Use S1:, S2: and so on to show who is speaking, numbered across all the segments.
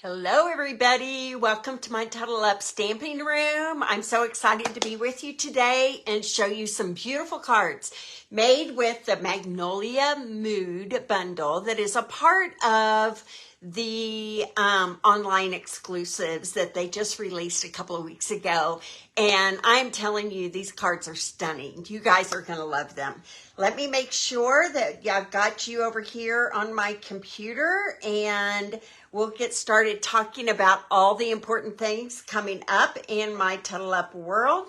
S1: Hello, everybody. Welcome to my Tuddle Up Stamping Room. I'm so excited to be with you today and show you some beautiful cards made with the Magnolia Mood bundle that is a part of the online exclusives that they just released a couple of weeks ago. And I'm telling you, these cards are stunning. You guys are going to love them. Let me make sure that I've got you over here on my computer, and we'll get started talking about all the important things coming up in my Tuddle Up world.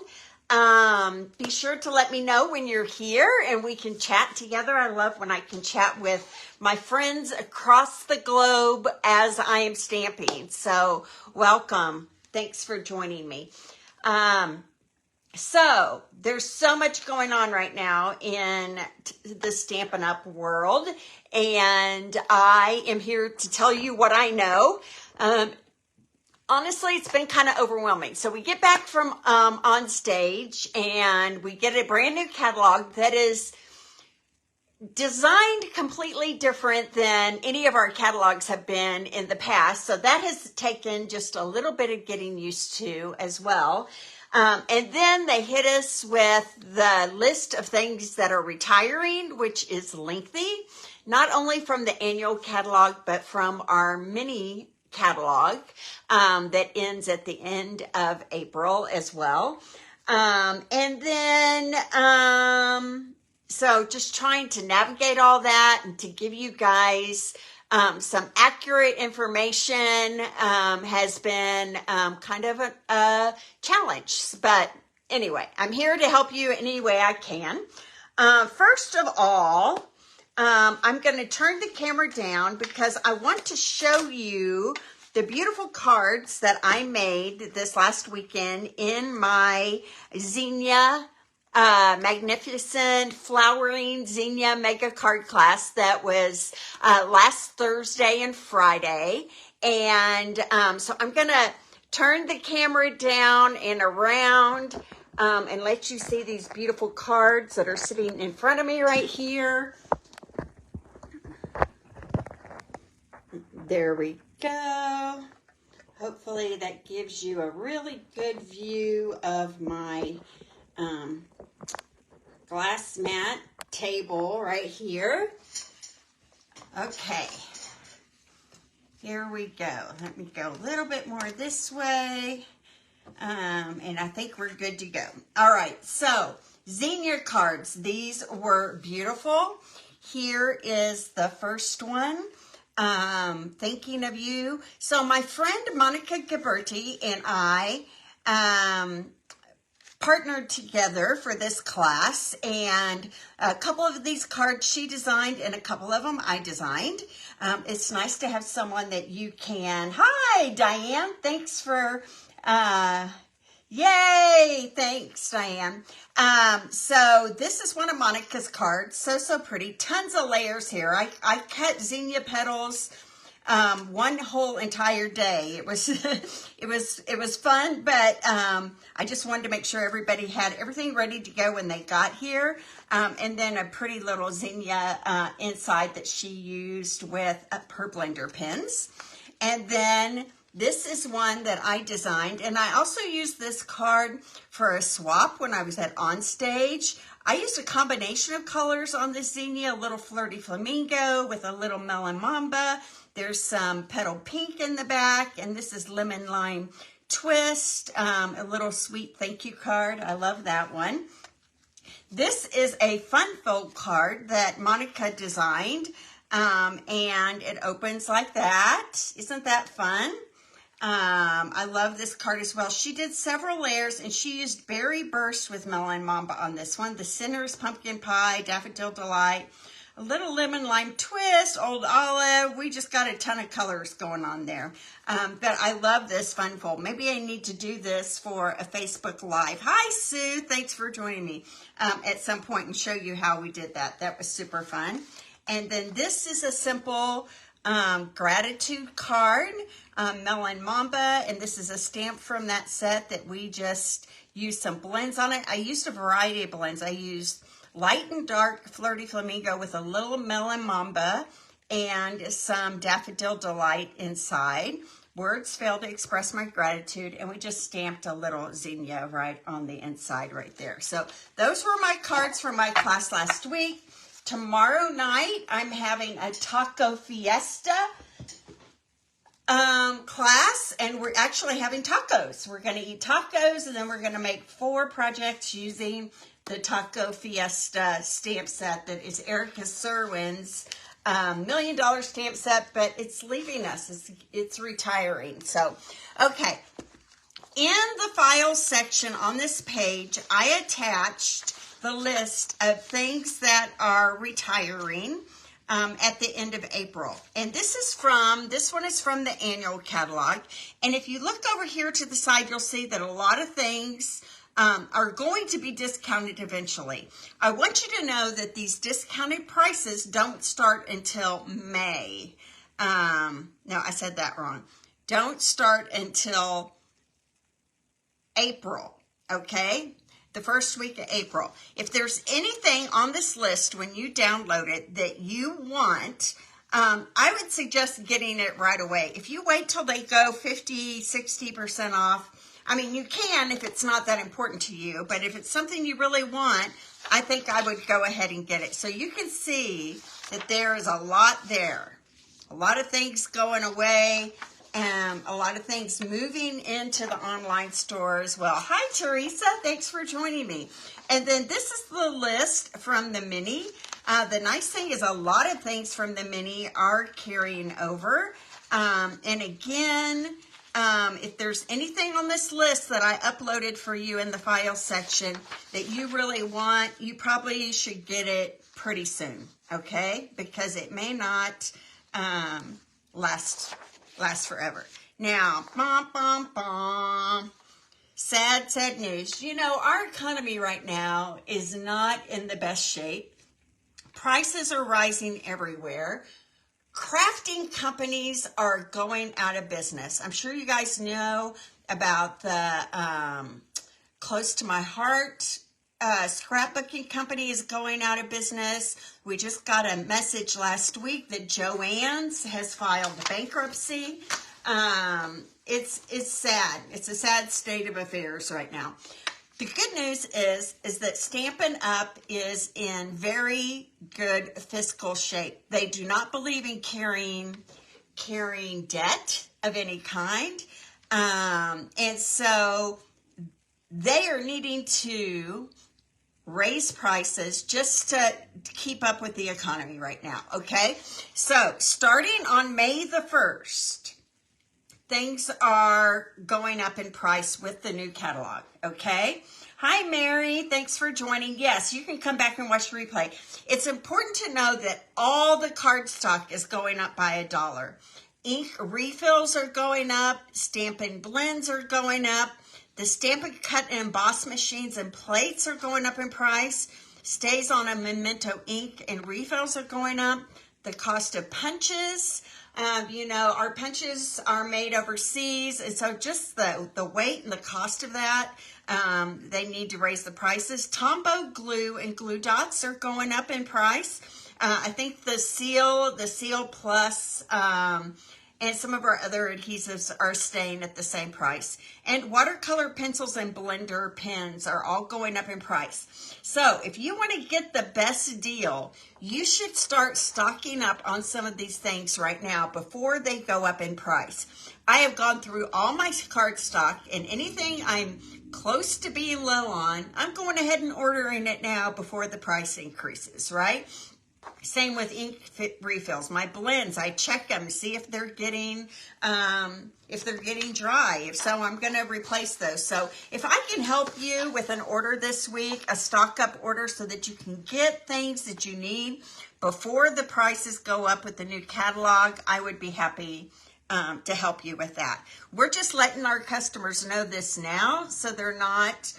S1: Be sure to let me know when you're here and we can chat together. I love when I can chat with my friends across the globe as I am stamping. So welcome. Thanks for joining me. So there's so much going on right now in the Stampin' Up world, and I am here to tell you what I know. Honestly, it's been kind of overwhelming. So we get back from on stage and we get a brand new catalog that is designed completely different than any of our catalogs have been in the past. So that has taken just a little bit of getting used to as well. And then they hit us with the list of things that are retiring, which is lengthy, not only from the annual catalog, but from our mini catalog that ends at the end of April as well. So just trying to navigate all that and to give you guys some accurate information has been kind of a challenge. But anyway, I'm here to help you any way I can. First of all, I'm going to turn the camera down because I want to show you the beautiful cards that I made this last weekend in my Xenia Magnificent Flowering Xenia Mega Card class that was last Thursday and Friday. And so I'm going to turn the camera down and around and let you see these beautiful cards that are sitting in front of me right here. There we go. Hopefully that gives you a really good view of my glass mat table right here. Okay, here we go. Let me go a little bit more this way, and I think we're good to go. All right, so Xenia cards. These were beautiful. Here is the first one. Thinking of you. So my friend Monica Ghiberti and I partnered together for this class, and a couple of these cards she designed and a couple of them I designed. It's nice to have someone that you can, hi Diane, thanks for, yay, thanks Diane. So this is one of Monica's cards, so pretty, tons of layers here. I cut Xenia petals one whole entire day. It was it was fun, but I just wanted to make sure everybody had everything ready to go when they got here. And then a pretty little Xenia inside that she used with her blender pins. And then this is one that I designed, and I also used this card for a swap when I was at On Stage. I used a combination of colors on this Xenia, a little flirty flamingo with a little melon mamba. There's some petal pink in the back, and this is lemon lime twist, a little sweet thank you card. I love that one. This is a fun fold card that Monica designed, and it opens like that. Isn't that fun? I love this card as well. She did several layers, and she used Berry Burst with Melon Mamba on this one. The center is Pumpkin Pie, Daffodil Delight, a little Lemon Lime Twist, Old Olive. We just got a ton of colors going on there. But I love this fun fold. Maybe I need to do this for a Facebook Live. Hi, Sue. Thanks for joining me at some point and show you how we did that. That was super fun. And then this is a simple gratitude card, Melon Mamba, and this is a stamp from that set that we just used some blends on it. I used a variety of blends. I used light and dark Flirty Flamingo with a little Melon Mamba and some Daffodil Delight inside. Words fail to express my gratitude, and we just stamped a little zinnia right on the inside right there. So those were my cards from my class last week. Tomorrow night, I'm having a taco fiesta class, and we're actually having tacos. We're going to eat tacos, and then we're going to make 4 projects using the Taco Fiesta stamp set that is Erica Serwin's $1 million stamp set, but it's leaving us. It's retiring. So, okay. In the files section on this page, I attached the list of things that are retiring at the end of April. And this one is from the annual catalog. And if you look over here to the side, you'll see that a lot of things are going to be discounted eventually. I want you to know that these discounted prices don't start until May. No, I said that wrong. Don't start until April, okay? The first week of April. If there's anything on this list when you download it that you want, I would suggest getting it right away. If you wait till they go 50, 60% off, I mean, you can if it's not that important to you, but if it's something you really want, I think I would go ahead and get it. So you can see that there is a lot there. A lot of things going away, and a lot of things moving into the online store as well. Hi, Teresa. Thanks for joining me. And then this is the list from the mini. The nice thing is a lot of things from the mini are carrying over. And again, if there's anything on this list that I uploaded for you in the file section that you really want, you probably should get it pretty soon, okay? Because it may not last forever. Now, sad news. You know, our economy right now is not in the best shape. Prices are rising everywhere. Crafting companies are going out of business. I'm sure you guys know about the Close to My Heart scrapbooking company is going out of business. We just got a message last week that Joann's has filed bankruptcy. It's sad. It's a sad state of affairs right now. The good news is that Stampin' Up! Is in very good fiscal shape. They do not believe in carrying debt of any kind. And so they are needing to raise prices just to keep up with the economy right now, okay? So starting on May the 1st, things are going up in price with the new catalog, okay? Hi, Mary. Thanks for joining. Yes, you can come back and watch the replay. It's important to know that all the cardstock is going up by $1. Ink refills are going up. Stampin' blends are going up. The Stampin' Cut and Emboss machines and plates are going up in price. Stays on a Memento ink and refills are going up. The cost of punches, you know, our punches are made overseas, and so just the weight and the cost of that, they need to raise the prices. Tombow glue and glue dots are going up in price. I think the Seal Plus, and some of our other adhesives are staying at the same price. And watercolor pencils and blender pens are all going up in price. So if you want to get the best deal, you should start stocking up on some of these things right now before they go up in price. I have gone through all my cardstock, and anything I'm close to being low on, I'm going ahead and ordering it now before the price increases, right? Same with ink refills. My blends, I check them, see if they're getting dry. If so, I'm going to replace those. So if I can help you with an order this week, a stock up order so that you can get things that you need before the prices go up with the new catalog, I would be happy to help you with that. We're just letting our customers know this now so they're not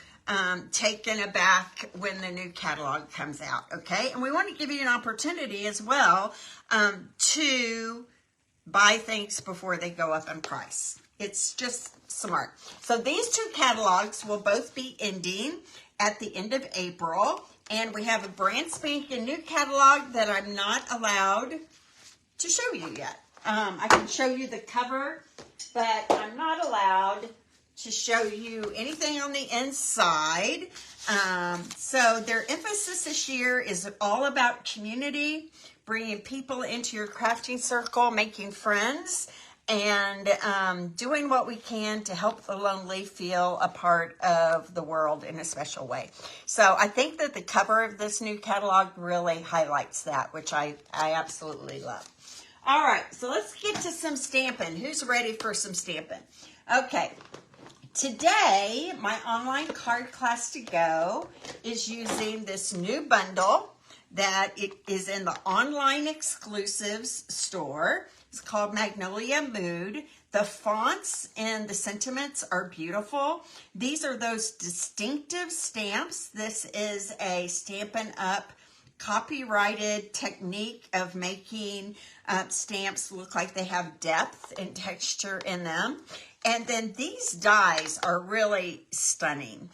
S1: taken aback when the new catalog comes out, okay? And we want to give you an opportunity as well to buy things before they go up in price. It's just smart. So these two catalogs will both be ending at the end of April, and we have a brand spanking new catalog that I'm not allowed to show you yet. I can show you the cover but I'm not allowed to show you anything on the inside. So their emphasis this year is all about community, bringing people into your crafting circle, making friends, and doing what we can to help the lonely feel a part of the world in a special way. So I think that the cover of this new catalog really highlights that, which I absolutely love. All right, so let's get to some stamping. Who's ready for some stamping? Okay, today my online card class to go is using this new bundle that it is in the online exclusives store. It's called Magnolia Mood. The fonts and the sentiments are beautiful. These are those distinctive stamps. This is a Stampin' Up! Copyrighted technique of making stamps look like they have depth and texture in them. And then these dies are really stunning.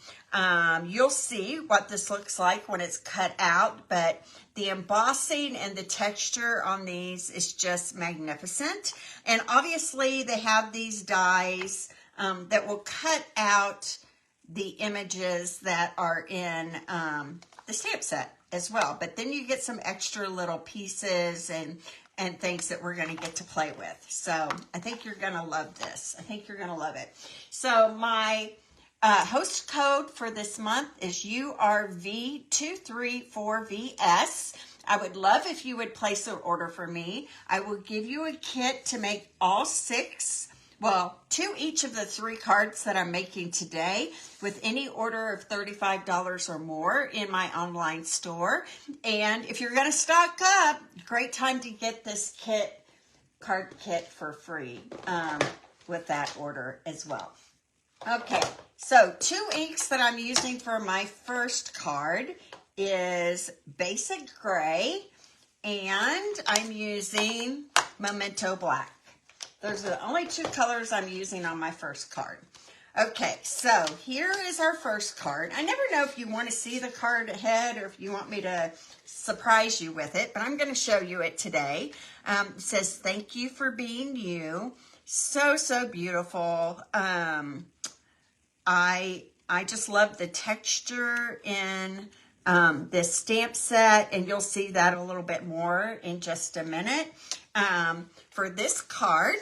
S1: You'll see what this looks like when it's cut out, but the embossing and the texture on these is just magnificent. And obviously they have these dies that will cut out the images that are in the stamp set as well. But then you get some extra little pieces and things that we're going to get to play with. So I think you're going to love this. I think you're going to love it. So my host code for this month is URV234VS. I would love if you would place an order for me. I will give you a kit to make all 6, well, 2 each of the 3 cards that I'm making today with any order of $35 or more in my online store. And if you're going to stock up, great time to get this card kit for free with that order as well. Okay, so 2 inks that I'm using for my first card is Basic Gray, and I'm using Memento Black. Those are the only 2 colors I'm using on my first card. Okay, so here is our first card. I never know if you want to see the card ahead or if you want me to surprise you with it, but I'm going to show you it today. It says, "Thank you for being you." So, so beautiful. I just love the texture in this stamp set, and you'll see that a little bit more in just a minute. For this card,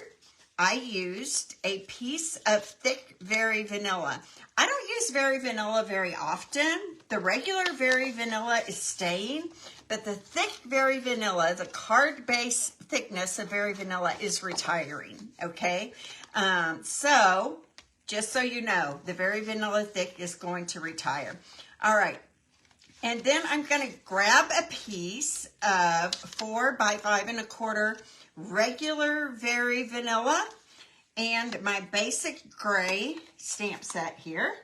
S1: I used a piece of thick Very Vanilla. I don't use Very Vanilla very often. The regular Very Vanilla is staying, but the thick Very Vanilla, the card base thickness of Very Vanilla is retiring, okay? So, just so you know, the Very Vanilla thick is going to retire. All right. And then I'm going to grab a piece of 4 by 5 1/4 regular Very Vanilla and my Basic Gray stamp set here.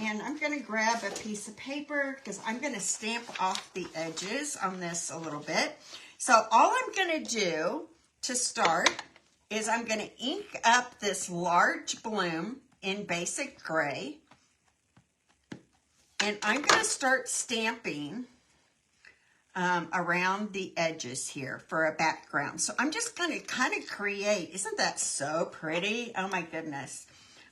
S1: And I'm going to grab a piece of paper because I'm going to stamp off the edges on this a little bit. So all I'm going to do to start is I'm going to ink up this large bloom in Basic Gray. And I'm going to start stamping around the edges here for a background. So I'm just going to kind of create, isn't that so pretty? Oh my goodness.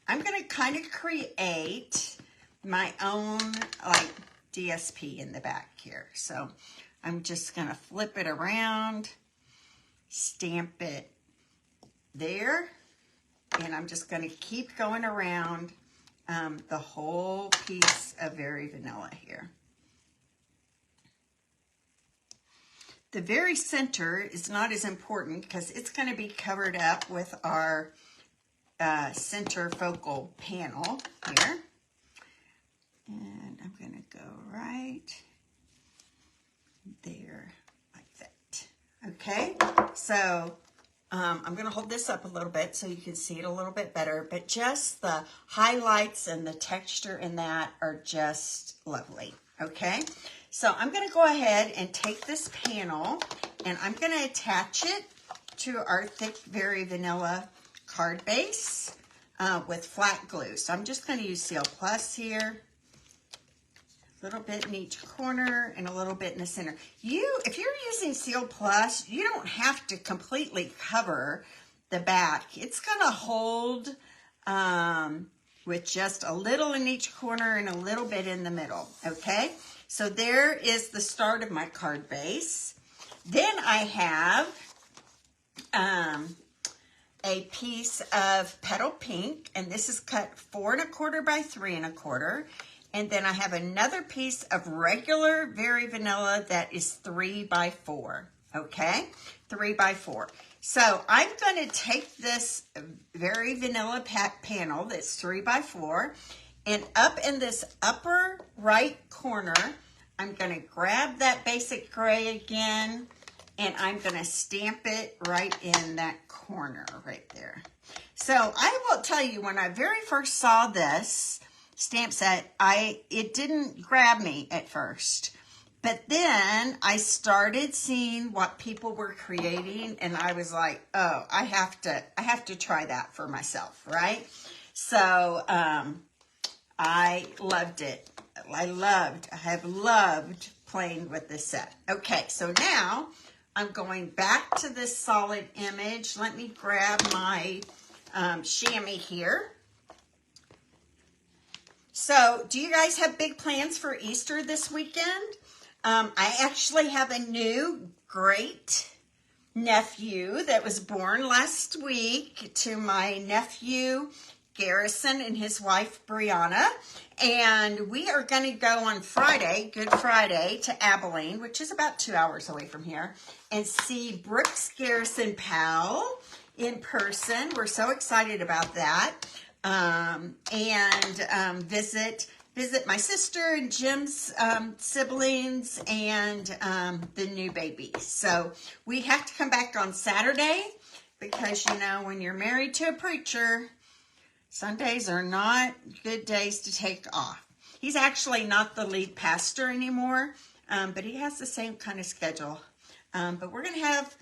S1: I'm going to kind of create my own like DSP in the back here. So I'm just going to flip it around, stamp it there, and I'm just going to keep going around the whole piece of Very Vanilla here. The very center is not as important because it's going to be covered up with our center focal panel here. And I'm going to go right there like that. Okay, so I'm going to hold this up a little bit so you can see it a little bit better, but just the highlights and the texture in that are just lovely, okay? So I'm going to go ahead and take this panel and I'm going to attach it to our thick Very Vanilla card base with flat glue. So I'm just going to use Seal Plus here, a little bit in each corner and a little bit in the center. If you're using Seal Plus, you don't have to completely cover the back. It's going to hold with just a little in each corner and a little bit in the middle, okay? So there is the start of my card base. Then I have a piece of petal pink, and this is cut 4 1/4 by 3 1/4. And then I have another piece of regular Very Vanilla that is 3 by 4, okay? 3 by 4. So I'm going to take this Very Vanilla panel that's 3 by 4, and up in this upper right corner, I'm going to grab that basic gray again, and I'm going to stamp it right in that corner right there. So I will tell you, when I very first saw this stamp set, it didn't grab me at first. But then I started seeing what people were creating, and I was like, oh, I have to try that for myself, right? So I loved it. I have loved playing with this set. Okay, so now I'm going back to this solid image. Let me grab my chamois here. So, do you guys have big plans for Easter this weekend? I actually have a new great nephew that was born last week to my nephew Garrison and his wife Brianna, and we are going to go on Friday, Good Friday, to Abilene, which is about 2 hours away from here, and see Brooks Garrison Powell in person. We're so excited about that, and visit my sister and Jim's siblings and the new baby. So we have to come back on Saturday because, you know, when you're married to a preacher, Sundays are not good days to take off. He's actually not the lead pastor anymore, but he has the same kind of schedule. But we're going to have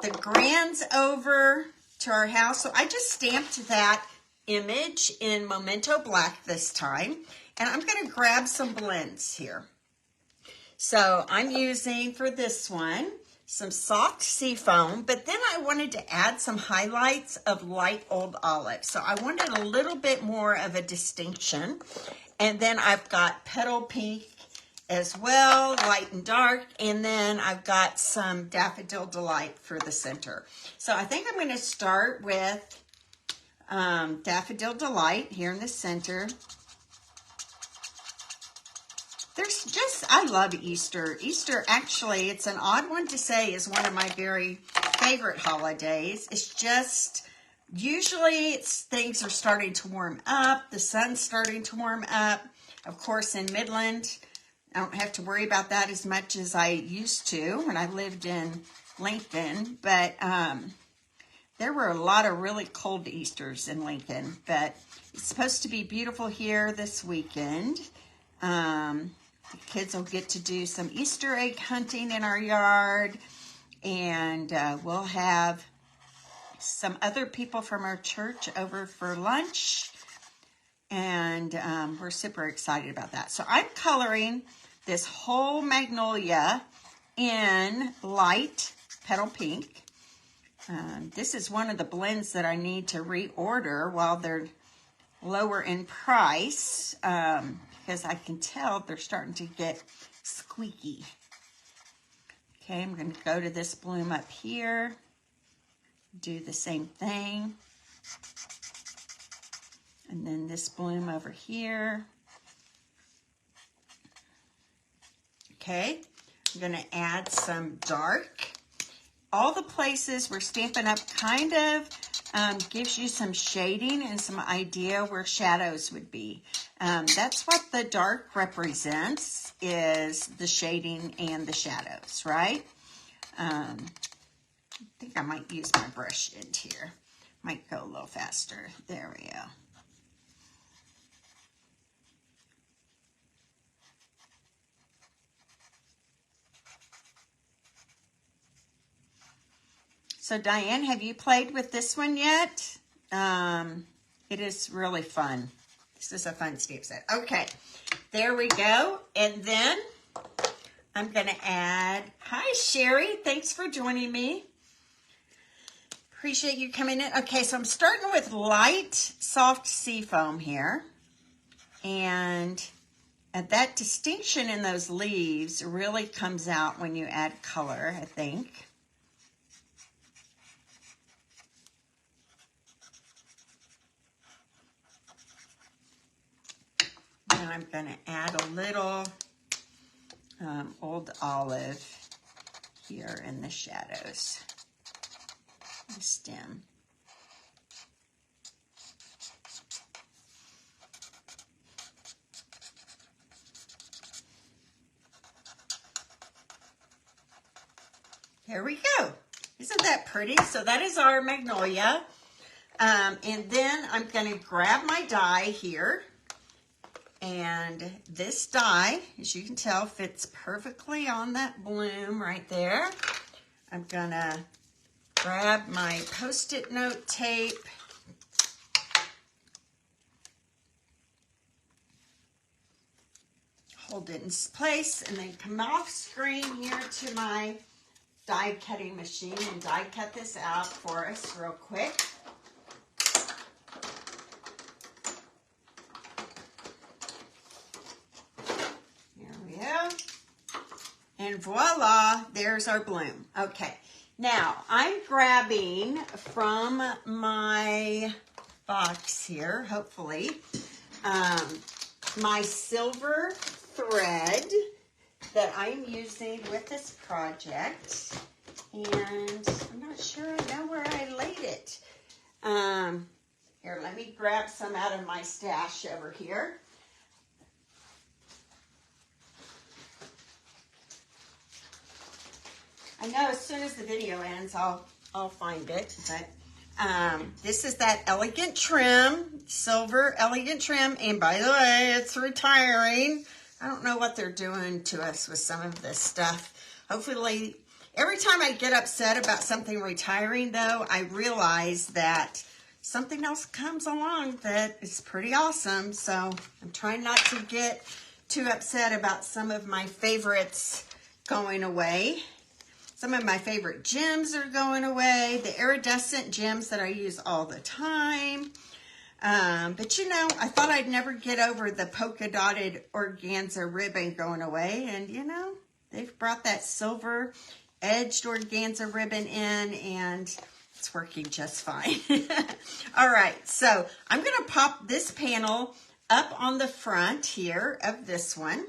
S1: the grands over to our house. So I just stamped that image in Memento Black this time. And I'm going to grab some blends here. So I'm using, for this one, some soft seafoam, but then I wanted to add some highlights of light old olive. So I wanted a little bit more of a distinction. And then I've got petal pink as well, light and dark. And then I've got some Daffodil Delight for the center. So I think I'm going to start with Daffodil Delight here in the center. I love Easter. Easter, actually, it's an odd one to say, is one of my very favorite holidays. It's just, usually things are starting to warm up. The sun's starting to warm up. Of course, in Midland, I don't have to worry about that as much as I used to when I lived in Lincoln. But there were a lot of really cold Easters in Lincoln. But it's supposed to be beautiful here this weekend. The kids will get to do some Easter egg hunting in our yard, and we'll have some other people from our church over for lunch, and we're super excited about that. So I'm coloring this whole magnolia in light petal pink. This is one of the blends that I need to reorder while they're lower in price, because I can tell they're starting to get squeaky. Okay, I'm going to go to this bloom up here, do the same thing, and then this bloom over here. Okay, I'm going to add some dark. All the places we're Stampin' Up kind of gives you some shading and some idea where shadows would be. That's what the dark represents, is the shading and the shadows, right? I think I might use my brush end here. Might go a little faster. There we go. So Diane, have you played with this one yet? It is really fun. This is a fun stamp set. Okay, there we go. And then I'm going to add, hi Sherry, thanks for joining me. Appreciate you coming in. Okay, so I'm starting with light, soft seafoam here. And that distinction in those leaves really comes out when you add color, I think. And I'm going to add a little old olive here in the shadows, the stem. Here we go. Isn't that pretty? So that is our magnolia. And then I'm going to grab my die here. And this die, as you can tell, fits perfectly on that bloom right there. I'm going to grab my Post-it note tape. Hold it in place and then come off screen here to my die cutting machine and die cut this out for us real quick. There we go. And voila, there's our bloom. Okay, now I'm grabbing from my box here, hopefully, my silver thread that I'm using with this project, and I'm not sure I know where I laid it. Here, let me grab some out of my stash over here. I know as soon as the video ends, I'll find it, but this is that elegant trim, silver elegant trim, and by the way, it's retiring. I don't know what they're doing to us with some of this stuff. Hopefully, every time I get upset about something retiring, though, I realize that something else comes along that is pretty awesome. So I'm trying not to get too upset about some of my favorites going away. Some of my favorite gems are going away. The iridescent gems that I use all the time. But you know, I thought I'd never get over the polka dotted organza ribbon going away. And you know, they've brought that silver edged organza ribbon in and it's working just fine. All right, so I'm going to pop this panel up on the front here of this one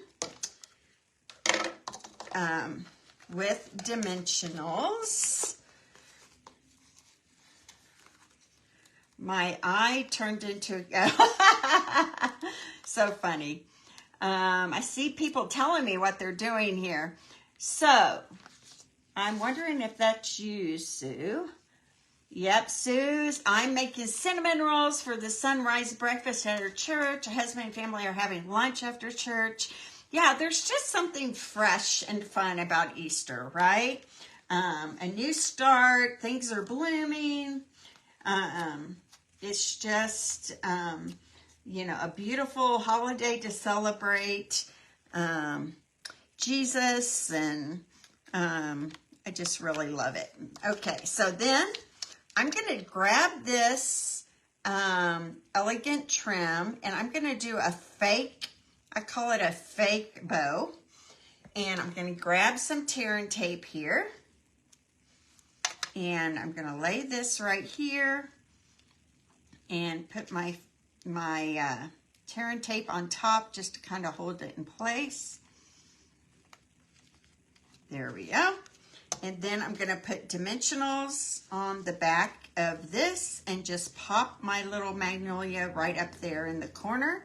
S1: with dimensionals. My eye turned into so funny. I see people telling me what they're doing here. So I'm wondering if that's you, Sue. Yep, Sue's. I'm making cinnamon rolls for the sunrise breakfast at her church. Her husband and family are having lunch after church. Yeah, there's just something fresh and fun about Easter, right? A new start. Things are blooming. It's just, you know, a beautiful holiday to celebrate Jesus, and I just really love it. Okay, so then I'm going to grab this elegant trim, and I'm going to do a fake, I call it a fake bow, and I'm going to grab some tear and tape here, and I'm going to lay this right here and put my tear and tape on top just to kind of hold it in place. There we go. And then I'm going to put dimensionals on the back of this and just pop my little magnolia right up there in the corner.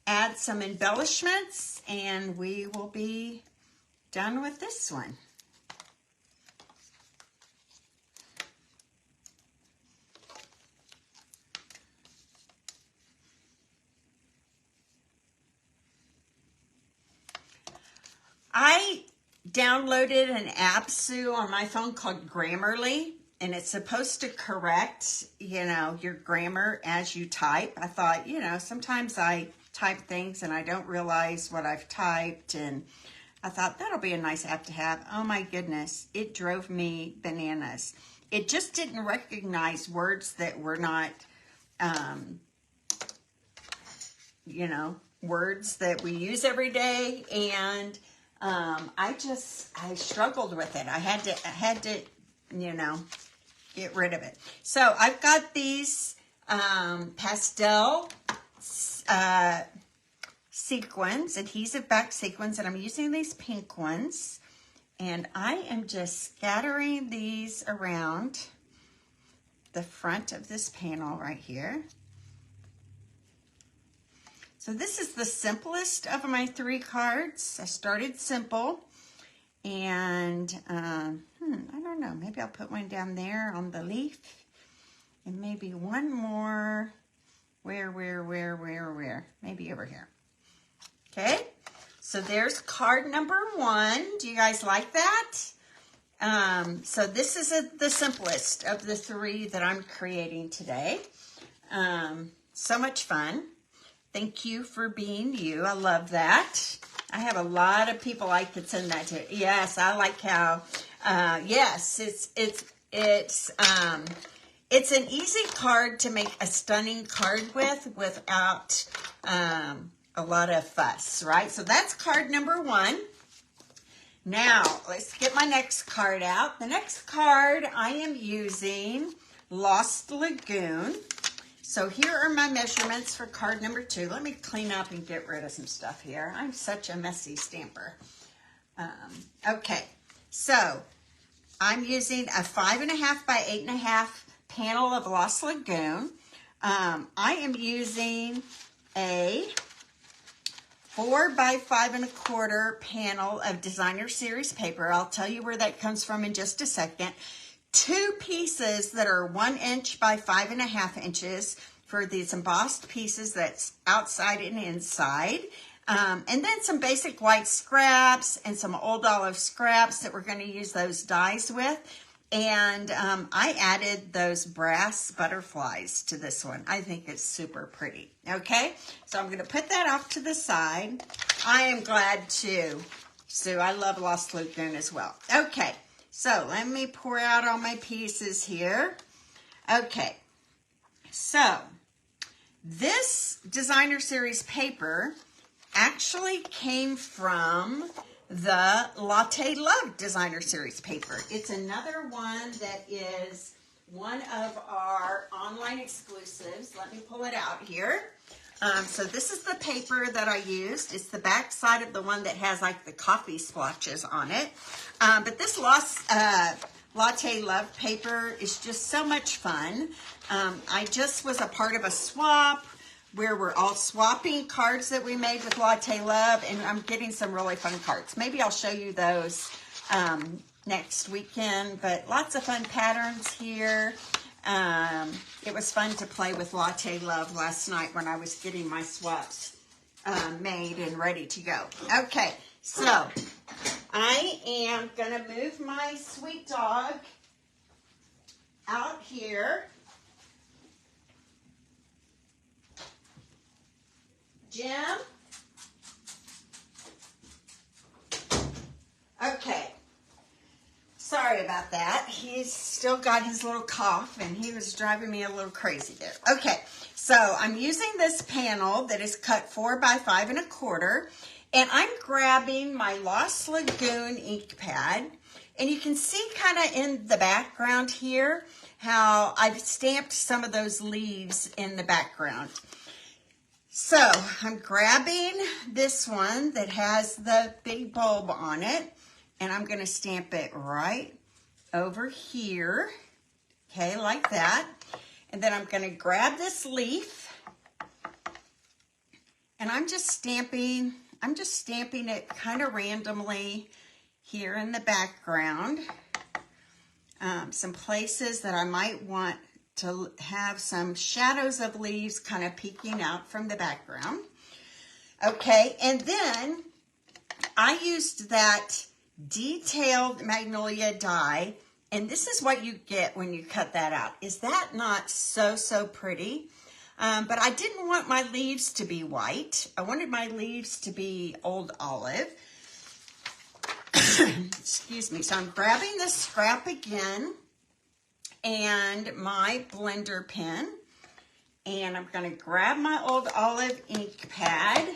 S1: Add some embellishments and we will be done with this one. I downloaded an app, Sue, on my phone called Grammarly, and it's supposed to correct, you know, your grammar as you type. I thought, you know, sometimes I type things and I don't realize what I've typed, and I thought that'll be a nice app to have. Oh my goodness, it drove me bananas. it just didn't recognize words that were not, you know, words that we use every day. And I struggled with it. I had to, you know, get rid of it. So I've got these pastel sequins, adhesive back sequins, and I'm using these pink ones. And I am just scattering these around the front of this panel right here. So this is the simplest of my 3 cards. I started simple, and I don't know, maybe I'll put one down there on the leaf, and maybe one more, where, maybe over here. Okay, so there's card number 1. Do you guys like that? So this is the simplest of the 3 that I'm creating today. So much fun. Thank you for being you. I love that. I have a lot of people I could send that to. Yes, I like how, yes, it's an easy card to make a stunning card without a lot of fuss, right? So that's card number 1. Now, let's get my next card out. The next card I am using Lost Lagoon. So here are my measurements for card number 2. Let me clean up and get rid of some stuff here. I'm such a messy stamper. Okay, so I'm using a 5.5 by 8.5 panel of Lost Lagoon. I am using a 4 by 5.25 panel of Designer Series paper. I'll tell you where that comes from in just a second. 2 pieces that are 1 inch by 5.5 inches for these embossed pieces that's outside and inside. And then some basic white scraps and some old olive scraps that we're going to use those dies with. And I added those brass butterflies to this one. I think it's super pretty. Okay, so I'm going to put that off to the side. I am glad too, Sue. I love Lost Lagoon as well. Okay. So let me pour out all my pieces here. Okay, so this Designer Series paper actually came from the Latte Love Designer Series paper. It's another one that is one of our online exclusives. Let me pull it out here. So this is the paper that I used. It's the back side of the one that has like the coffee splotches on it. But this Latte Love paper is just so much fun. I just was a part of a swap where we're all swapping cards that we made with Latte Love, and I'm getting some really fun cards. Maybe I'll show you those next weekend, but lots of fun patterns here. It was fun to play with Latte Love last night when I was getting my swaps made and ready to go. Okay, so I am going to move my sweet dog out here. Jim? Okay. Sorry about that. He's still got his little cough and he was driving me a little crazy there. Okay, so I'm using this panel that is cut 4 by 5.25, and I'm grabbing my Lost Lagoon ink pad, and you can see kind of in the background here how I've stamped some of those leaves in the background. So I'm grabbing this one that has the big bulb on it, and I'm going to stamp it right over here, okay, like that. And then I'm going to grab this leaf, and I'm just stamping it kind of randomly here in the background. Some places that I might want to have some shadows of leaves kind of peeking out from the background. Okay, and then I used that detailed Magnolia die, and this is what you get when you cut that out. Is that not so pretty? But I didn't want my leaves to be white. I wanted my leaves to be old olive. Excuse me. So I'm grabbing this scrap again, and my blender pen. And I'm going to grab my Old Olive ink pad.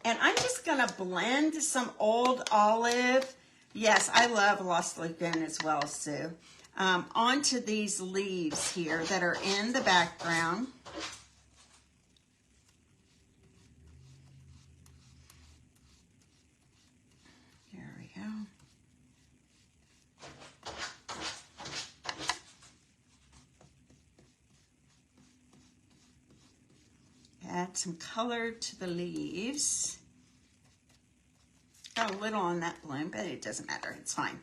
S1: And I'm just going to blend some Old Olive. Yes, I love Lost Lagoon as well, Sue. Onto these leaves here that are in the background. There we go. Add some color to the leaves. Got a little on that bloom, but it doesn't matter. It's fine.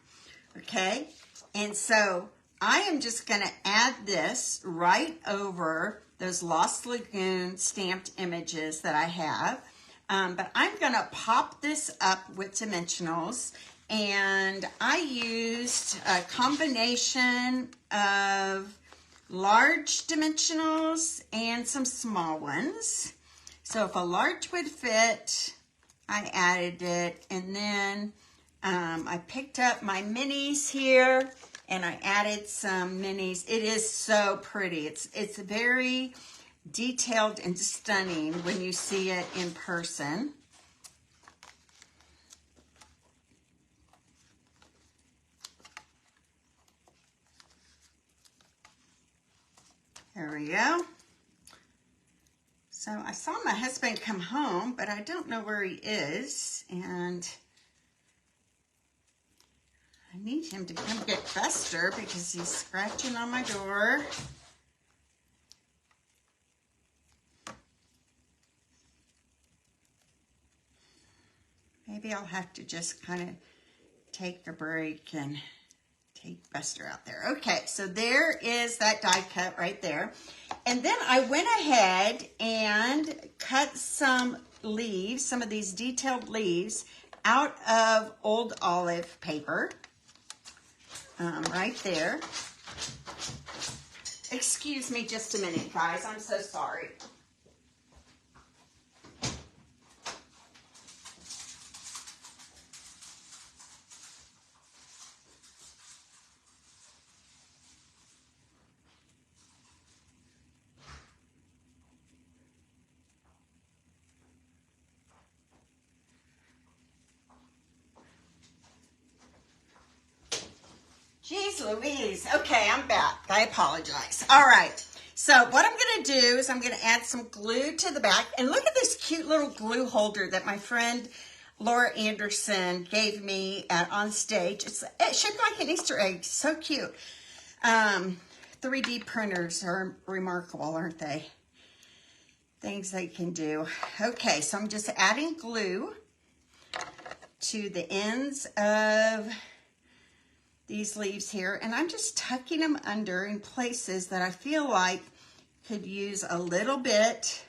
S1: Okay, and so I am just going to add this right over those Lost Lagoon stamped images that I have. But I'm going to pop this up with dimensionals, and I used a combination of large dimensionals and some small ones. So if a large would fit, I added it, and then I picked up my minis here and I added some minis. It is so pretty. It's very detailed and stunning when you see it in person. There we go. So I saw my husband come home, but I don't know where he is, and I need him to come get Buster because he's scratching on my door. Maybe I'll have to just kind of take a break and take Buster out there. Okay, so there is that die cut right there. And then I went ahead and cut some leaves, some of these detailed leaves, out of Old Olive paper. Right there. Excuse me just a minute, guys. I'm so sorry. Jeez Louise. Okay, I'm back. I apologize. All right. So what I'm going to do is I'm going to add some glue to the back. And look at this cute little glue holder that my friend Laura Anderson gave me on stage. It's shaped like an Easter egg. So cute. 3D printers are remarkable, aren't they? Things they can do. Okay, so I'm just adding glue to the ends of these leaves here, and I'm just tucking them under in places that I feel like could use a little bit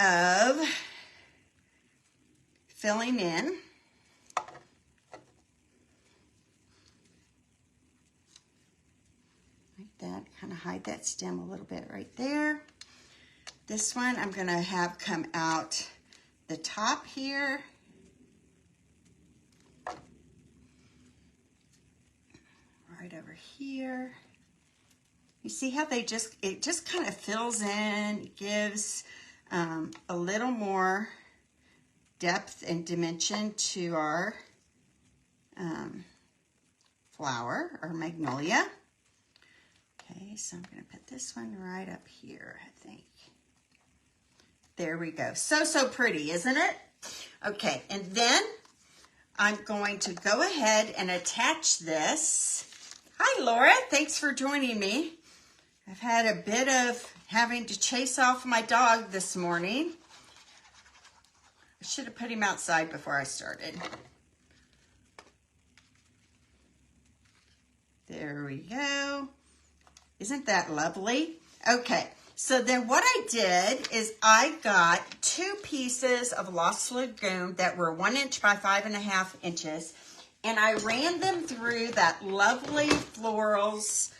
S1: of filling in. Like that, kind of hide that stem a little bit right there. This one I'm going to have come out the top here. Right over here. You see how it just kind of fills in, gives a little more depth and dimension to our flower or magnolia. Okay, so I'm going to put this one right up here, I think. There we go. So pretty, isn't it? Okay, and then I'm going to go ahead and attach this. Hi, Laura. Thanks for joining me. I've had a bit of having to chase off my dog this morning. I should have put him outside before I started. There we go. Isn't that lovely? Okay, so then what I did is I got 2 pieces of Lost Lagoon that were 1 inch by 5.5 inches. And I ran them through that lovely florals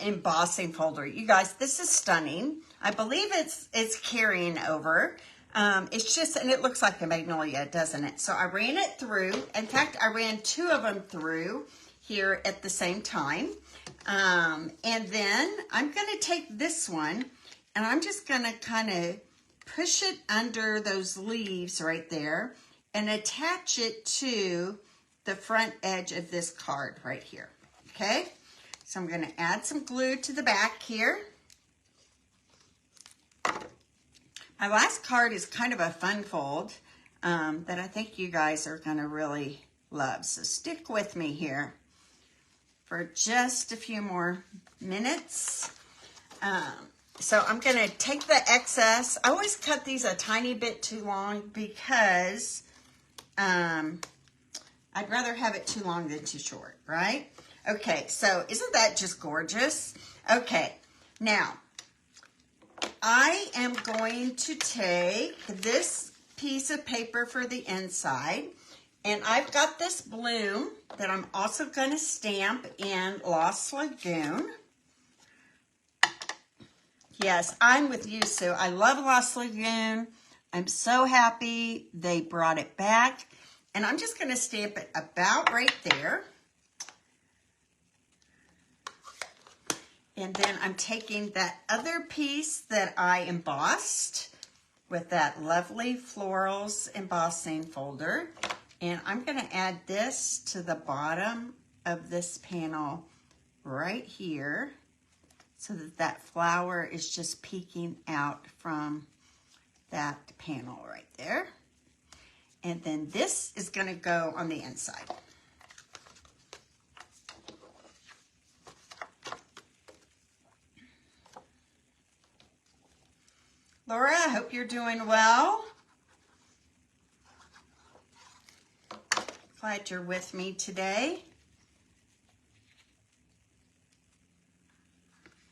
S1: embossing folder. You guys, this is stunning. I believe it's carrying over. It's just, and it looks like a magnolia, doesn't it? So I ran it through. In fact, I ran 2 of them through here at the same time. And then I'm going to take this one and I'm just going to kind of push it under those leaves right there and attach it to the front edge of this card right here. Okay, so I'm going to add some glue to the back here. My last card is kind of a fun fold that I think you guys are going to really love. So stick with me here for just a few more minutes. So I'm going to take the excess. I always cut these a tiny bit too long because I'd rather have it too long than too short, right? Okay, so isn't that just gorgeous? Okay, now I am going to take this piece of paper for the inside, and I've got this bloom that I'm also going to stamp in Lost Lagoon. Yes, I'm with you, Sue. I love Lost Lagoon. I'm so happy they brought it back. And I'm just going to stamp it about right there. And then I'm taking that other piece that I embossed with that lovely Florals embossing folder. And I'm going to add this to the bottom of this panel right here, so that that flower is just peeking out from that panel right there. And then this is going to go on the inside. Laura, I hope you're doing well. Glad you're with me today.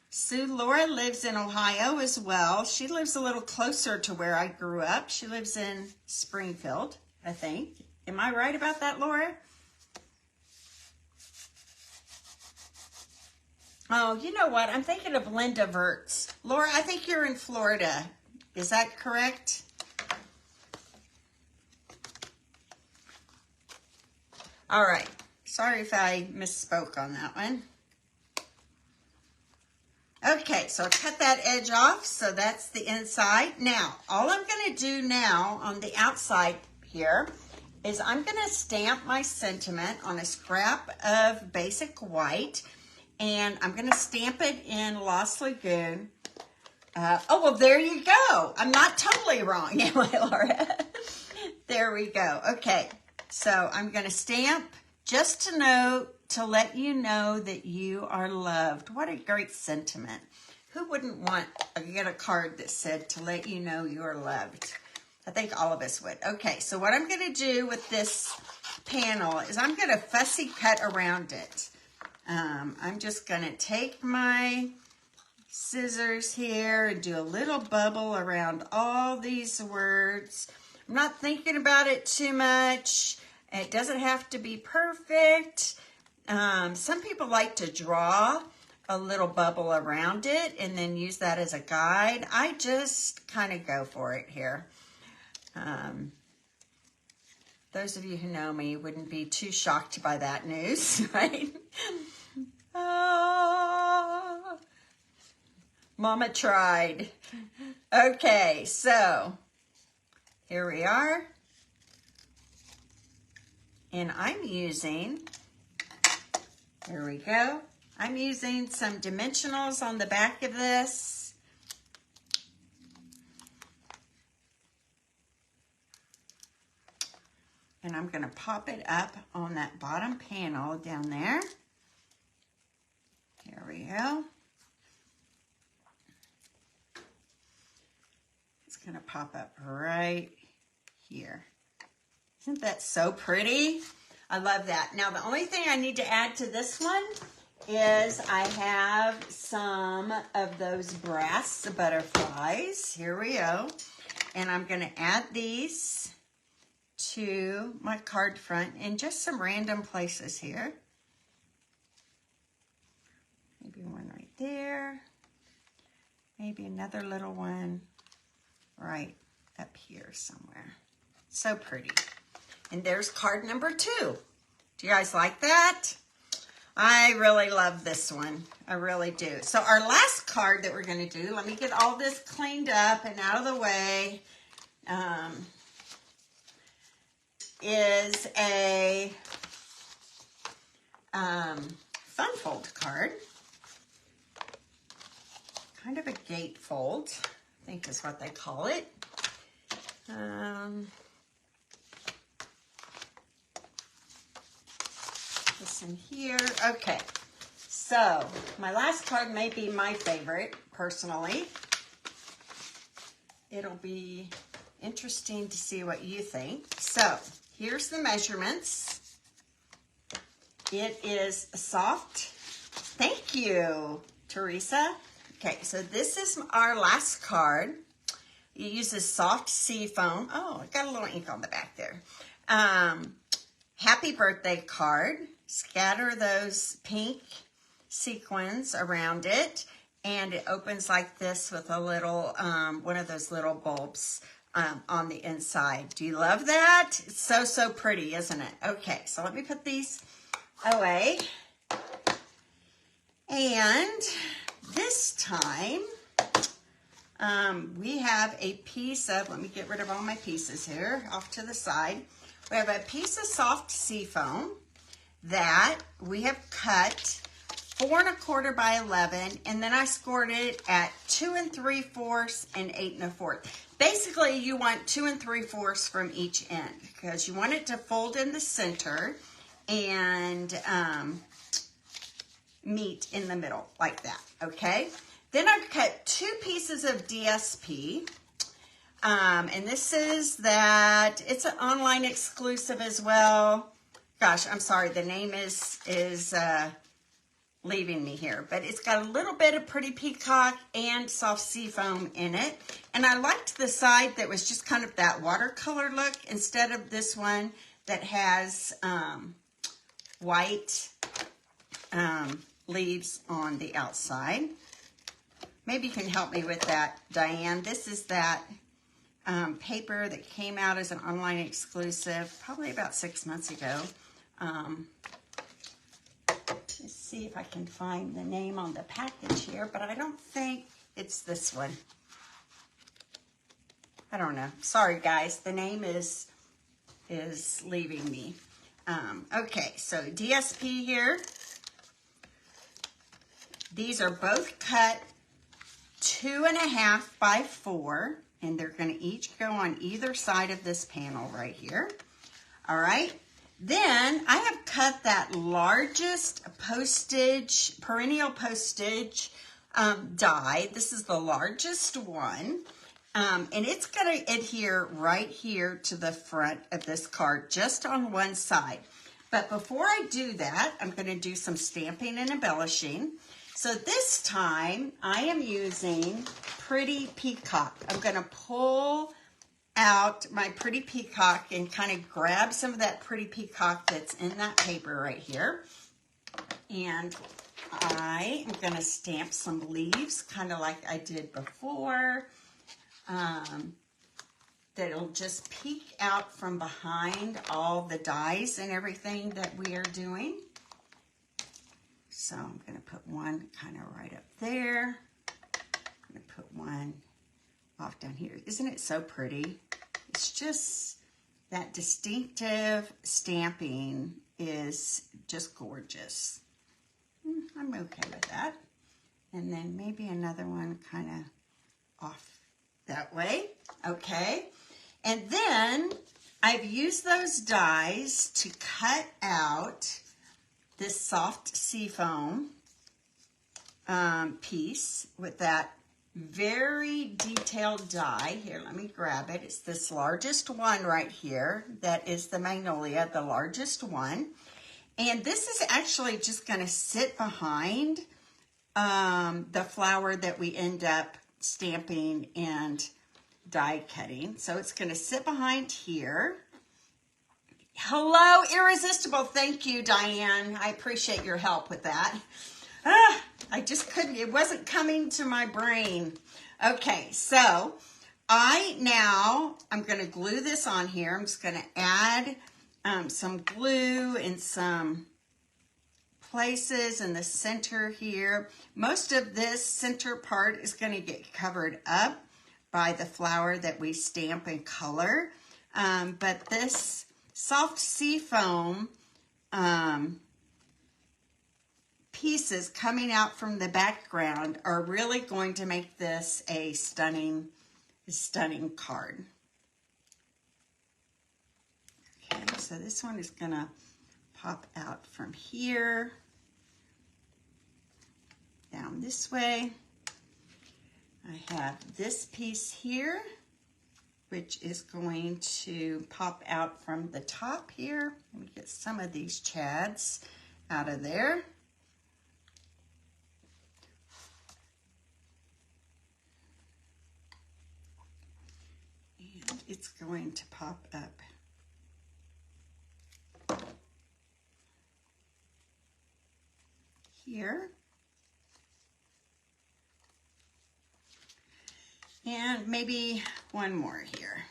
S1: Sue, Laura lives in Ohio as well. She lives a little closer to where I grew up. She lives in Springfield, I think. Am I right about that, Laura? Oh, you know what? I'm thinking of Linda Verts. Laura, I think you're in Florida. Is that correct? All right. Sorry if I misspoke on that one. Okay, so I cut that edge off, so that's the inside. Now, all I'm going to do now on the outside here is I'm going to stamp my sentiment on a scrap of basic white, and I'm going to stamp it in Lost Lagoon. Oh, well, there you go. I'm not totally wrong, am I, Laura? There we go. Okay, so I'm going to stamp just to let you know that you are loved. What a great sentiment. Who wouldn't want to get a card that said to let you know you're loved? I think all of us would. Okay, so what I'm going to do with this panel is I'm going to fussy cut around it. I'm just going to take my scissors here and do a little bubble around all these words. I'm not thinking about it too much. It doesn't have to be perfect. Some people like to draw a little bubble around it and then use that as a guide. I just kind of go for it here. Those of you who know me wouldn't be too shocked by that news, right? Oh, Mama tried. Okay, so here we are. And I'm using, here we go. I'm using some dimensionals on the back of this. And I'm going to pop it up on that bottom panel down there. There we go. It's going to pop up right here. Isn't that so pretty? I love that. Now, the only thing I need to add to this one is I have some of those brass butterflies. Here we go. And I'm going to add these to my card front in just some random places here. Maybe one right there. Maybe another little one right up here somewhere. So pretty. And there's card number 2. Do you guys like that? I really love this one. I really do. So our last card that we're going to do, let me get all this cleaned up and out of the way, is a fun fold card. Kind of a gatefold, I think is what they call it. This in here. Okay, so my last card may be my favorite, personally. It'll be interesting to see what you think. So here's the measurements. It is soft. Thank you, Teresa. Okay, so this is our last card. It uses soft sea foam. Oh, I got a little ink on the back there. Happy birthday card. Scatter those pink sequins around it, and it opens like this with a little, one of those little bulbs on the inside. Do you love that? It's so, so pretty, isn't it? Okay, so let me put these away. And this time, we have a piece of, let me get rid of all my pieces here off to the side. We have a piece of soft sea foam that we have cut 4 1/4 by 11, and then I scored it at 2 3/4 and 8 1/4. Basically, you want 2 3/4 from each end because you want it to fold in the center and meet in the middle like that, okay? Then I've cut 2 pieces of DSP, and this is that, it's an online exclusive as well. Gosh, I'm sorry, the name is leaving me here, but it's got a little bit of Pretty Peacock and soft sea foam in it. And I liked the side that was just kind of that watercolor look instead of this one that has white leaves on the outside. Maybe you can help me with that, Diane. This is that paper that came out as an online exclusive probably about 6 months ago. Let's see if I can find the name on the package here, but I don't think it's this one. I don't know. Sorry, guys. The name is leaving me. Okay, so DSP here. These are both cut 2 1/2 by 4, and they're going to each go on either side of this panel right here. All right. Then I have cut that largest postage, perennial postage die. This is the largest one. And it's going to adhere right here to the front of this card, just on one side. But before I do that, I'm going to do some stamping and embellishing. So this time I am using Pretty Peacock. I'm going to pull out my Pretty Peacock and kind of grab some of that Pretty Peacock that's in that paper right here. And I am going to stamp some leaves, kind of like I did before. That'll just peek out from behind all the dies and everything that we are doing. So I'm going to put one kind of right up there. I'm going to put one off down here. Isn't it so pretty? It's just that distinctive stamping is just gorgeous. I'm okay with that. And then maybe another one kind of off that way. Okay. And then I've used those dies to cut out this soft sea foam piece with that very detailed die. Here, let me grab it. It's this largest one right here. That is the Magnolia, the largest one. And this is actually just going to sit behind the flower that we end up stamping and die cutting. So it's going to sit behind here. Hello, Irresistible. Thank you, Diane. I appreciate your help with that. I just couldn't, it wasn't coming to my brain. Okay, so I'm going to glue this on here. I'm just going to add some glue and some places in the center here. Most of this center part is going to get covered up by the flower that we stamp and color. But this soft sea foam pieces coming out from the background are really going to make this a stunning card. Okay, so this one is gonna pop out from here down this way. I have this piece here, which is going to pop out from the top here. Let me get some of these chads out of there. And it's going to pop up here. And maybe one more here.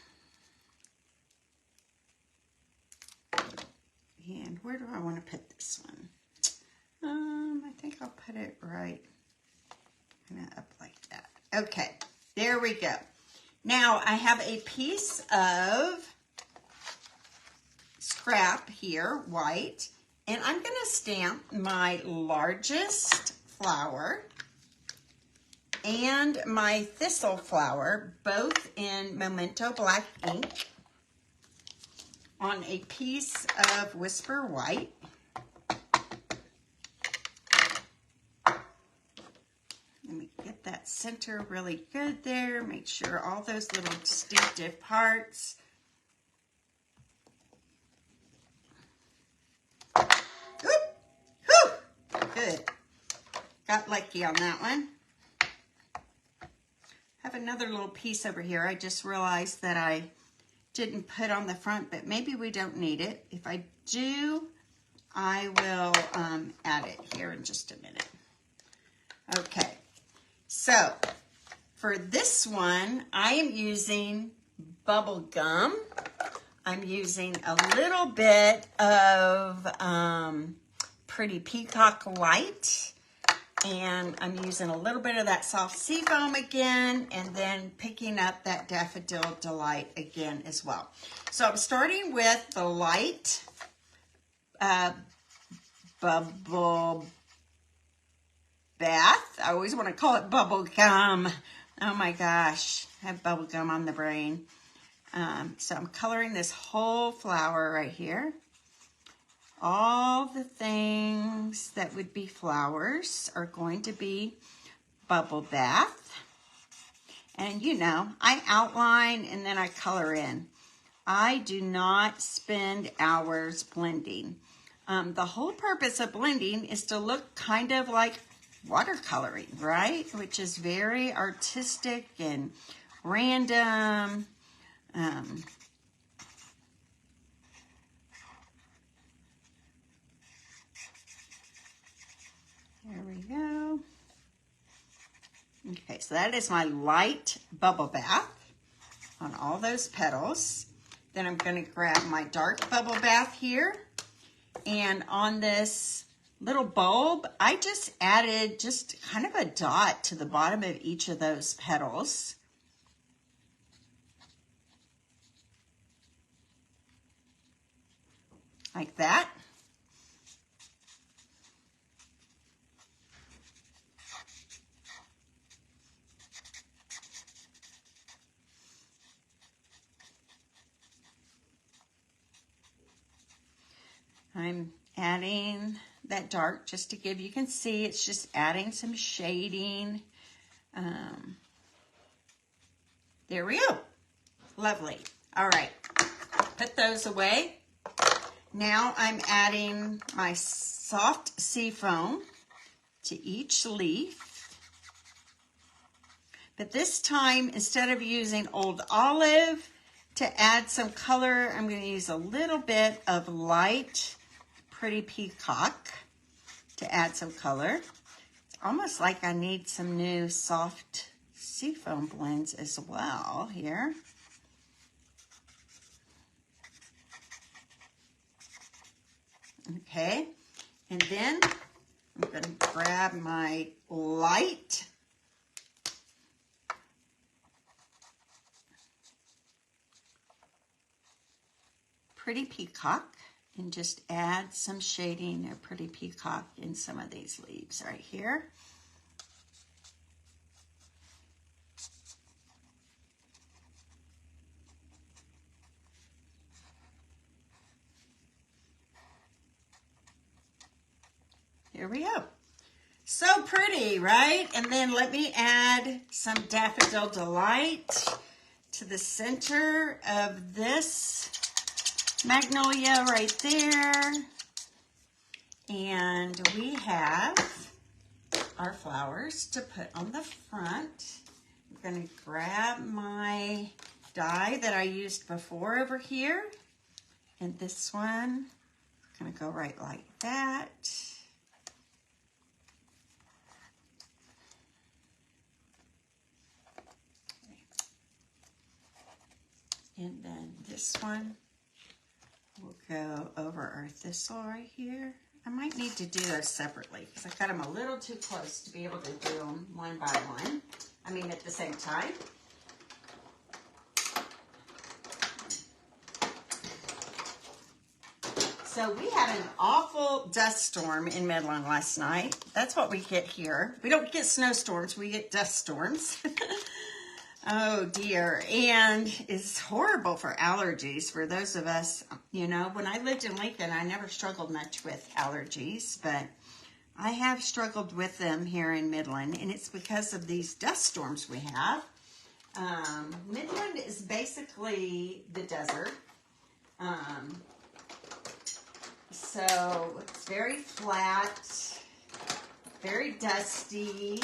S1: And where do I want to put this one? I think I'll put it right kind of up like that. Okay, there we go. Now I have a piece of scrap here, white, and I'm going to stamp my largest flower and my thistle flower, both in Memento black ink, on a piece of Whisper white. Let me get that center really good there. Make sure all those little distinctive parts. Oop, whew, good. Got lucky on that one. Have another little piece over here. I just realized that I didn't put on the front, but maybe we don't need it. If I do, I will add it here in just a minute. Okay, so for this one, I am using bubble gum. I'm using a little bit of Pretty Peacock Light. And I'm using a little bit of that soft sea foam again, and then picking up that Daffodil Delight again as well. So I'm starting with the light bubble bath. I always want to call it bubble gum. Oh my gosh, I have bubble gum on the brain. So I'm coloring this whole flower right here. All the things that would be flowers are going to be bubble bath. And you know, I outline and then I color in. I do not spend hours blending. The whole purpose of blending is to look kind of like watercoloring, right? Which is very artistic and random. There we go. Okay, so that is my light bubble bath on all those petals. Then I'm going to grab my dark bubble bath here. And on this little bulb, I just added just kind of a dot to the bottom of each of those petals. Like that. I'm adding that dark just to give, you can see it's just adding some shading. There we go. Lovely. All right, put those away. Now I'm adding my soft sea foam to each leaf. But this time, instead of using Old Olive to add some color, I'm going to use a little bit of light Pretty Peacock to add some color. It's almost like I need some new soft seafoam blends as well here. Okay, and then I'm going to grab my light. Pretty Peacock, and just add some shading of Pretty Peacock in some of these leaves right here. Here we go. So pretty, right? And then let me add some Daffodil Delight to the center of this magnolia right there. And we have our flowers to put on the front. I'm going to grab my die that I used before over here. And this one, I'm going to go right like that. And then this one will go over our thistle right here. I might need to do those separately because I got them a little too close to be able to do them one by one. I mean, at the same time. So we had an awful dust storm in Midland last night. That's what we get here. We don't get snowstorms, we get dust storms. Oh dear, and it's horrible for allergies for those of us, you know, when I lived in Lincoln, I never struggled much with allergies, but I have struggled with them here in Midland, and it's because of these dust storms we have. Midland is basically the desert, so it's very flat, very dusty.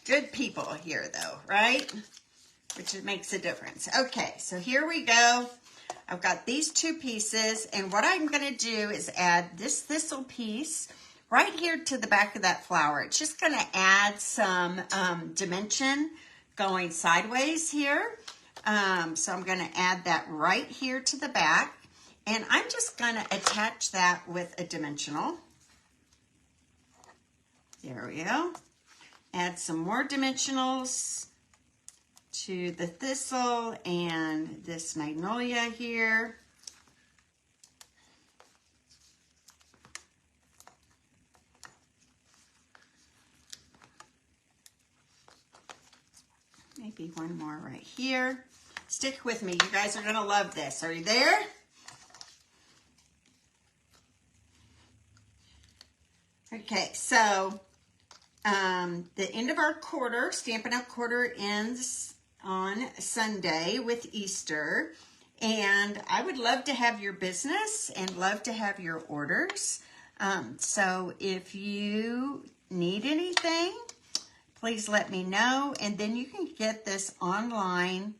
S1: Good people here though, right? Which makes a difference. Okay, so here we go. I've got these two pieces, and what I'm gonna do is add this thistle piece right here to the back of that flower. It's just gonna add some dimension going sideways here. So I'm gonna add that right here to the back, and I'm just gonna attach that with a dimensional. There we go. Add some more dimensionals to the thistle and this magnolia here. Maybe one more right here. Stick with me. You guys are going to love this. Are you there? Okay, so the end of our quarter, Stampin' Up! Quarter ends on Sunday with Easter, and I would love to have your business and love to have your orders. So if you need anything, please let me know, and then you can get this online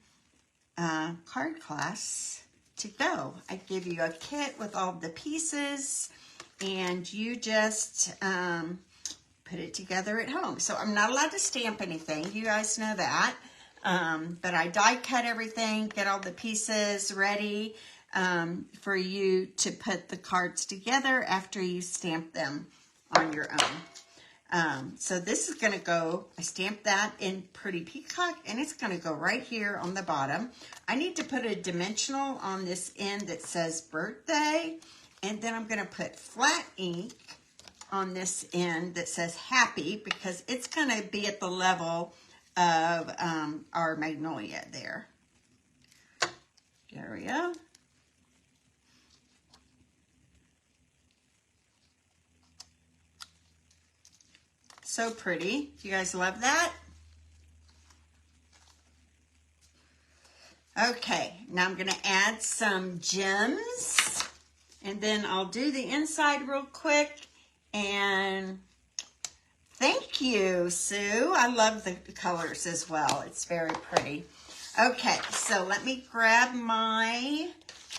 S1: card class to go. I give you a kit with all the pieces, and you just put it together at home. So I'm not allowed to stamp anything. You guys know that. But I die cut everything, get all the pieces ready for you to put the cards together after you stamp them on your own. So this is going to go, I stamped that in Pretty Peacock, and it's going to go right here on the bottom. I need to put a dimensional on this end that says birthday, and then I'm going to put flat ink on this end that says happy, because it's going to be at the level of our magnolia there. There we go. So pretty. You guys love that? Okay, now I'm going to add some gems, and then I'll do the inside real quick. And thank you, Sue. I love the colors as well. It's very pretty. Okay, so let me grab my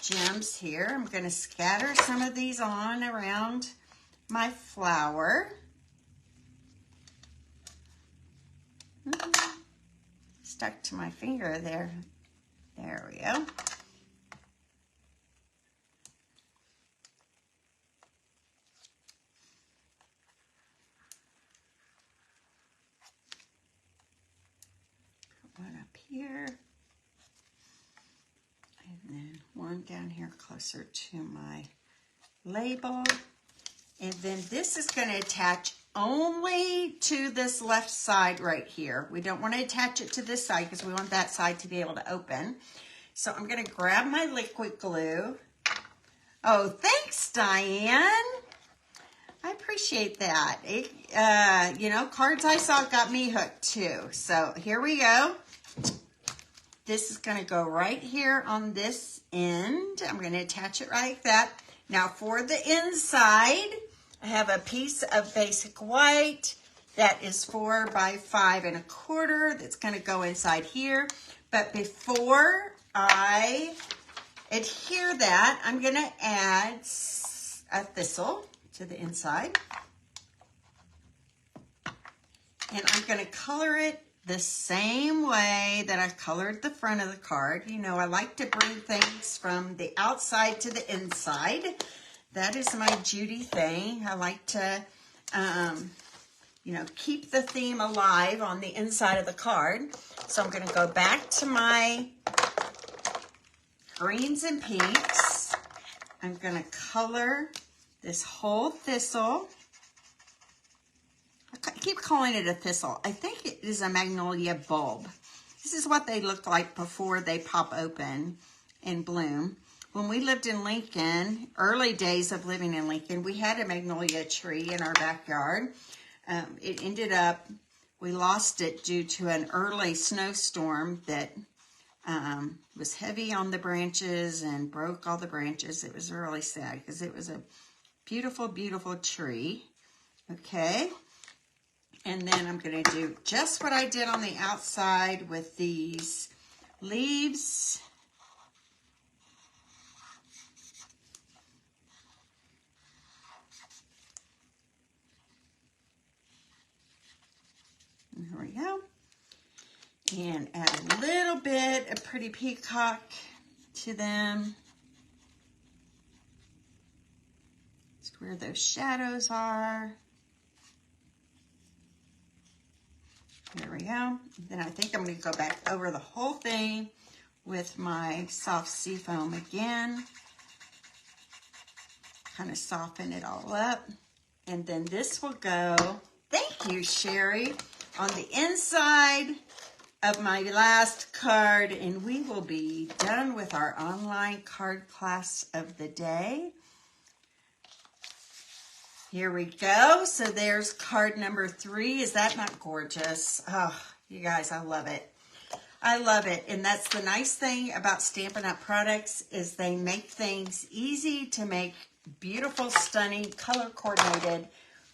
S1: gems here. I'm going to scatter some of these on around my flower. Stuck to my finger there. There we go. here. And then one down here closer to my label. And then this is going to attach only to this left side right here. We don't want to attach it to this side because we want that side to be able to open. So I'm going to grab my liquid glue. Oh, thanks, Diane. I appreciate that. You know, cards I saw got me hooked too. So here we go. This is going to go right here on this end. I'm going to attach it right like that. Now for the inside, I have a piece of basic white that is 4 by 5 1/4. That's going to go inside here. But before I adhere that, I'm going to add a thistle to the inside. And I'm going to color it the same way that I colored the front of the card. You know, I like to bring things from the outside to the inside. That is my Judy thing. I like to, you know, keep the theme alive on the inside of the card. So I'm going to go back to my greens and pinks. I'm going to color this whole thistle. I keep calling it a thistle. I think it is a magnolia bulb. This is what they look like before they pop open and bloom. When we lived in Lincoln, early days of living in Lincoln, we had a magnolia tree in our backyard. It ended up, we lost it due to an early snowstorm that was heavy on the branches and broke all the branches. It was really sad because it was a beautiful, beautiful tree. Okay. And then I'm going to do just what I did on the outside with these leaves. And here we go. And add a little bit of pretty peacock to them. It's where those shadows are. There we go. Then I think I'm going to go back over the whole thing with my soft seafoam again. Kind of soften it all up. And then this will go, thank you, Sherry, on the inside of my last card. And we will be done with our online card class of the day. Here we go. So there's card number 3. Is that not gorgeous? Oh, you guys, I love it. I love it. And that's the nice thing about Stampin' Up! Products is they make things easy to make beautiful, stunning, color-coordinated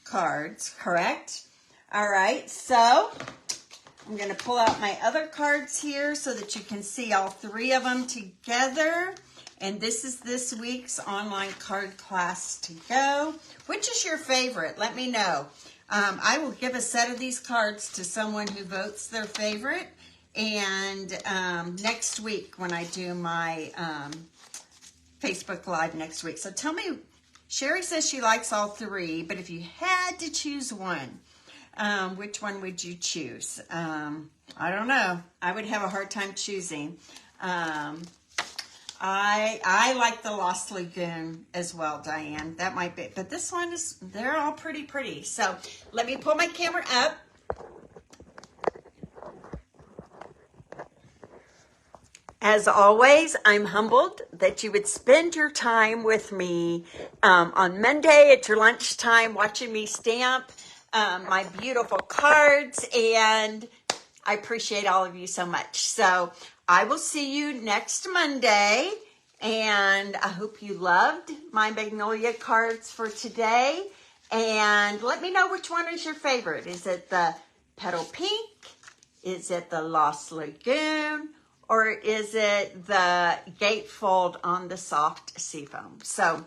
S1: cards, correct? All right, so I'm going to pull out my other cards here so that you can see all 3 of them together. And this is this week's online card class to go. Which is your favorite? Let me know. I will give a set of these cards to someone who votes their favorite. And next week when I do my Facebook Live next week. So tell me, Sherry says she likes all 3, but if you had to choose one, which one would you choose? I don't know. I would have a hard time choosing. I like the Lost Lagoon as well, Diane. That might be, but this one is, they're all pretty. So let me pull my camera up. As always, I'm humbled that you would spend your time with me on Monday at your lunchtime watching me stamp my beautiful cards, and I appreciate all of you so much. So I will see you next Monday, and I hope you loved my Magnolia cards for today. And let me know which one is your favorite. Is it the Petal Pink? Is it the Lost Lagoon? Or is it the gatefold on the soft seafoam? So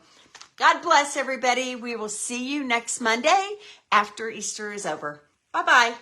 S1: God bless everybody. We will see you next Monday after Easter is over. Bye-bye.